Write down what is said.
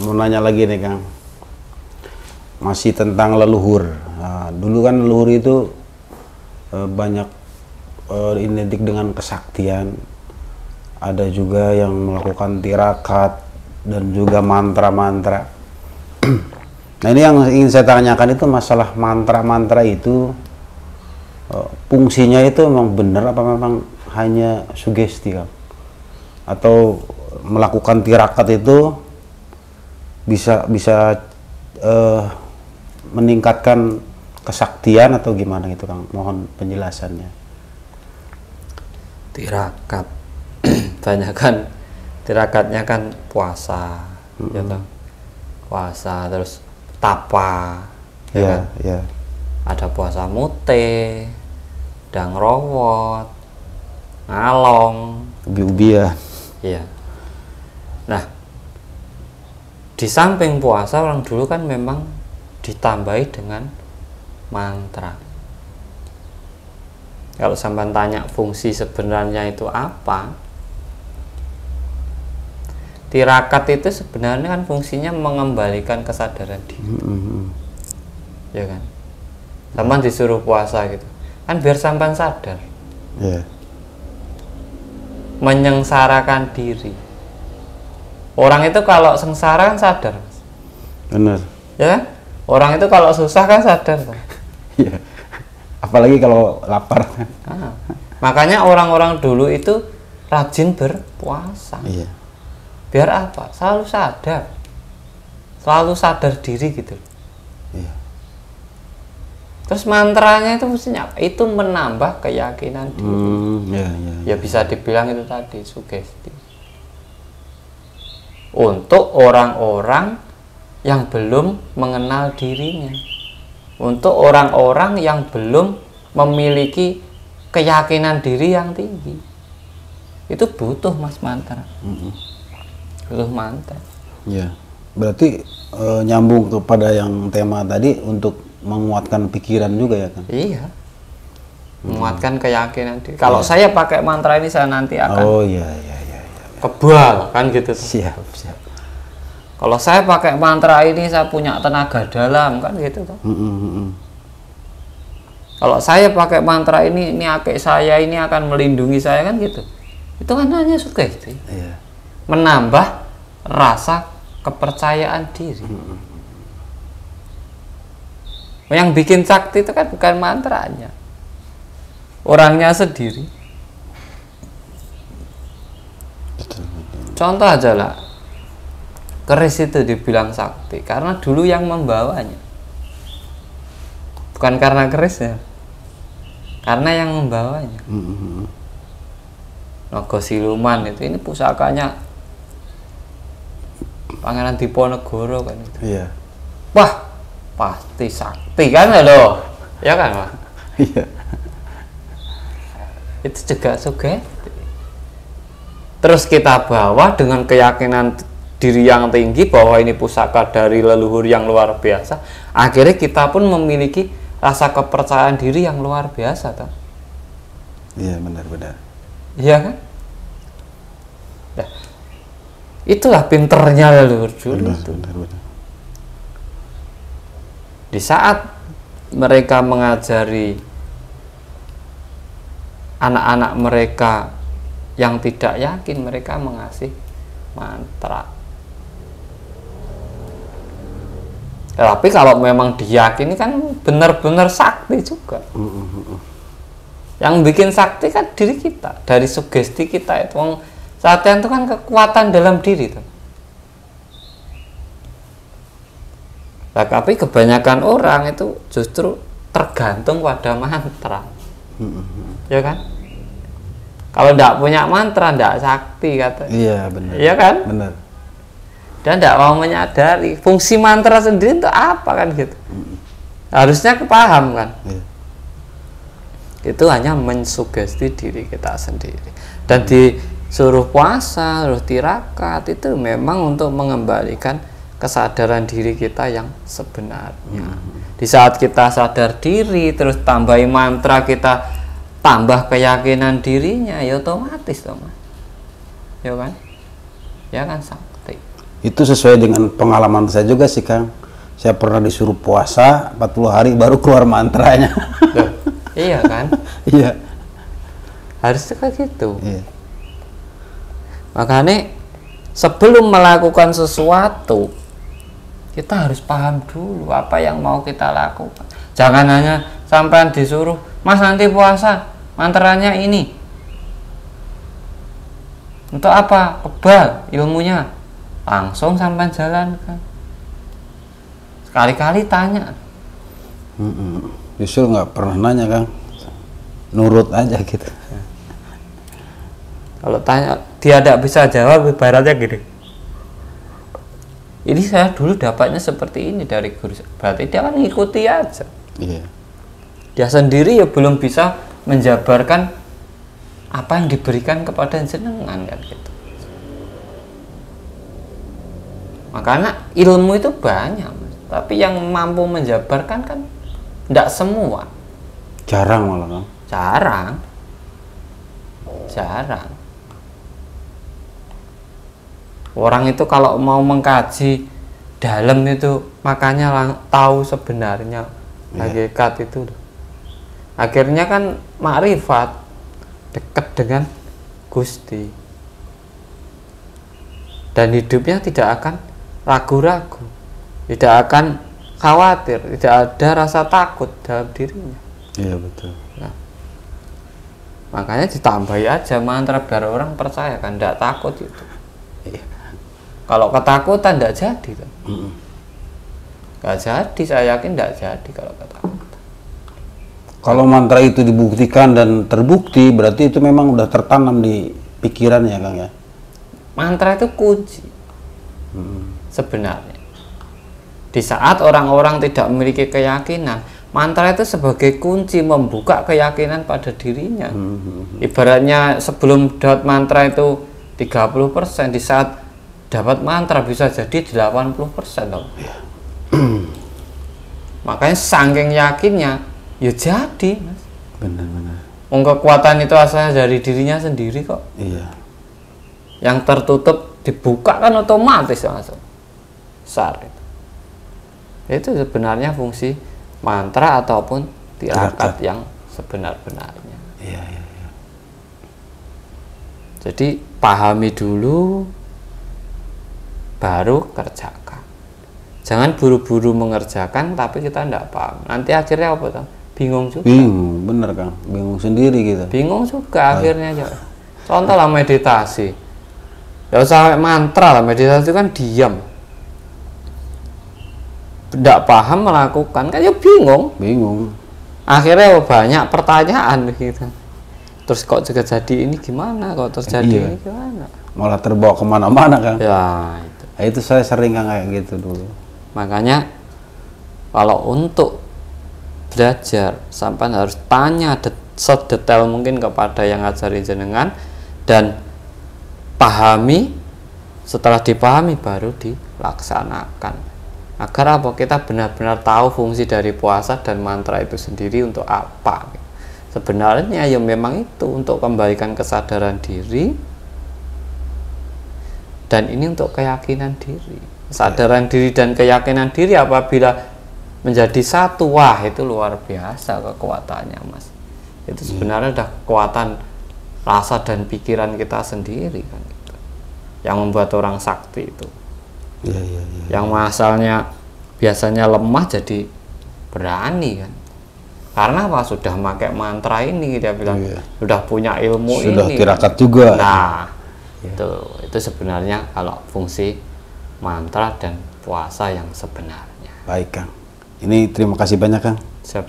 mau nanya lagi nih Kang, masih tentang leluhur. Nah, dulu kan leluhur itu banyak identik dengan kesaktian, ada juga yang melakukan tirakat dan juga mantra-mantra. Nah ini yang ingin saya tanyakan itu masalah mantra-mantra itu, fungsinya itu memang benar apa memang hanya sugesti Kang? Atau melakukan tirakat itu bisa meningkatkan kesaktian atau gimana gitu Kang? Mohon penjelasannya. Tirakat, banyak kan tirakatnya kan puasa, ya toh? Puasa terus tapa, ya kan? Ya. Ada puasa mute, dang rawot, ngalong, Ubi-ubian. iya. Nah, di samping puasa orang dulu kan memang ditambahi dengan mantra. Kalau sampai tanya fungsi sebenarnya itu apa, tirakat itu sebenarnya kan fungsinya mengembalikan kesadaran diri, ya kan? Sampai disuruh puasa gitu, kan biar sampai sadar, menyengsarakan diri. Orang itu kalau sengsara kan sadar, Benar. ya kan? Orang itu kalau susah kan sadar, Iya. Apalagi kalau lapar. makanya orang-orang dulu itu rajin berpuasa. Iya. Biar apa? Selalu sadar diri gitu. Iya. Terus mantranya itu mestinya apa? Itu menambah keyakinan diri. Ya bisa dibilang itu tadi sugesti. Untuk orang-orang yang belum mengenal dirinya, untuk orang-orang yang belum memiliki keyakinan diri yang tinggi, itu butuh mas mantra. Butuh mantra. Ya, berarti nyambung kepada yang tema tadi untuk menguatkan pikiran juga ya kan? Iya, menguatkan keyakinan diri. Kalau saya pakai mantra ini saya nanti akan kebal kan gitu. Siap. Kalau saya pakai mantra ini saya punya tenaga dalam kan gitu kan. Kalau saya pakai mantra ini akek saya ini akan melindungi saya kan gitu. Itu kan hanya sugesti. Iya. Menambah rasa kepercayaan diri. Yang bikin sakti itu kan bukan mantranya, orangnya sendiri. Contoh aja lah, keris itu dibilang sakti karena dulu yang membawanya, bukan karena kerisnya, karena yang membawanya. Naga Siluman itu ini pusakanya Pangeran Diponegoro kan itu. Iya. Wah, pasti sakti kan loh, ya kan Pak? Iya. Itu juga sugesti. Terus kita bawa dengan keyakinan diri yang tinggi bahwa ini pusaka dari leluhur yang luar biasa. Akhirnya kita pun memiliki rasa kepercayaan diri yang luar biasa, toh. Iya, benar-benar. Iya kan? Nah, itulah pinternya leluhur dulu. Benar. Di saat mereka mengajari anak-anak mereka yang tidak yakin, mereka mengasih mantra. Tapi kalau memang diyakini kan benar-benar sakti juga. Yang bikin sakti kan diri kita, dari sugesti kita itu. Saktian itu kan kekuatan dalam diri tuh. Nah, tapi kebanyakan orang itu justru tergantung pada mantra, ya kan? Kalau tidak punya mantra, tidak sakti kata. Iya, benar. Iya kan? Benar. Dan tidak mau menyadari fungsi mantra sendiri itu apa kan gitu. Harusnya kepaham kan. Iya. Itu hanya mensugesti diri kita sendiri. Dan disuruh puasa, suruh tirakat itu memang untuk mengembalikan kesadaran diri kita yang sebenarnya. Di saat kita sadar diri, terus tambahi mantra, kita tambah keyakinan dirinya, ya otomatis toh Mas. Ya kan? Ya kan sakti. Itu sesuai dengan pengalaman saya juga sih, Kang. Saya pernah disuruh puasa 40 hari baru keluar mantranya. Loh, iya kan? Iya. Harusnya kayak gitu. Iya. Makanya sebelum melakukan sesuatu, kita harus paham dulu apa yang mau kita lakukan. Jangan hanya sampai disuruh, Mas nanti puasa, mantranya ini. Untuk apa? Kebal ilmunya. Langsung sampai jalankan. Sekali-kali tanya. Justru nggak pernah nanya, Kang. Nurut aja gitu. Kalau tanya, dia tidak bisa jawab, ibaratnya gini. Ini saya dulu dapatnya seperti ini dari guru. Berarti dia kan ngikuti aja. Iya. Dia sendiri ya belum bisa menjabarkan apa yang diberikan kepada jenengan kan gitu. Makanya ilmu itu banyak, tapi yang mampu menjabarkan kan tidak semua. Jarang malah, Kang. Jarang. Orang itu kalau mau mengkaji dalam itu, makanya tahu sebenarnya hakikat itu. Akhirnya kan makrifat, dekat dengan Gusti. Dan hidupnya tidak akan ragu-ragu, tidak akan khawatir, tidak ada rasa takut dalam dirinya. Iya, betul. Nah, makanya ditambahi aja mantra biar orang percaya kan, tidak takut itu. Iya. Kalau ketakutan tidak jadi kan. Nggak jadi, saya yakin tidak jadi kalau ketakutan. Kalau mantra itu dibuktikan dan terbukti, berarti itu memang udah tertanam di pikiran ya, Kang ya. Mantra itu kunci sebenarnya. Di saat orang-orang tidak memiliki keyakinan, mantra itu sebagai kunci membuka keyakinan pada dirinya. Ibaratnya sebelum dapat mantra itu 30%, di saat dapat mantra bisa jadi 80% loh. Makanya saking yakinnya, ya jadi, Mas. Benar-benar. Kekuatan itu asalnya dari dirinya sendiri kok. Iya. Yang tertutup dibuka kan otomatis langsung. Besar itu. Itu sebenarnya fungsi mantra ataupun tirakat yang sebenar-benarnya. Iya, iya, iya. Jadi pahami dulu, baru kerjakan. Jangan buru-buru mengerjakan tapi kita tidak paham. Nanti akhirnya apa tuh? Bingung juga. Bingung, bener, Kang. Bingung sendiri kita. Bingung juga akhirnya. Contoh lah meditasi. Tidak usah mantra lah, meditasi itu kan diam. Tidak paham melakukan, kan ya bingung. Bingung. Akhirnya banyak pertanyaan gitu. Terus kok juga jadi ini gimana? Kok terjadi ini gimana? Malah terbawa kemana-mana, Kang. Ya itu. Nah, itu saya sering, Kang, kayak gitu dulu. Makanya kalau untuk belajar sampai harus tanya sedetail mungkin kepada yang ngajari jenengan dan pahami. Setelah dipahami baru dilaksanakan. Agar apa? Kita benar-benar tahu fungsi dari puasa dan mantra itu sendiri untuk apa. Sebenarnya ya memang itu untuk kembalikan kesadaran diri, dan ini untuk keyakinan diri. Kesadaran diri dan keyakinan diri apabila menjadi satu, wah itu luar biasa kekuatannya, Mas. Itu sebenarnya udah kekuatan rasa dan pikiran kita sendiri kan gitu. Yang membuat orang sakti itu. Iya, iya, iya. Yang asalnya biasanya lemah jadi berani kan. Karena apa? Sudah pakai mantra ini, dia bilang sudah punya ilmu sudah ini. Sudah tirakat juga. Nah, itu sebenarnya kalau fungsi mantra dan puasa yang sebenarnya. Baik, Kang. Ini terima kasih banyak, Kang. Siap.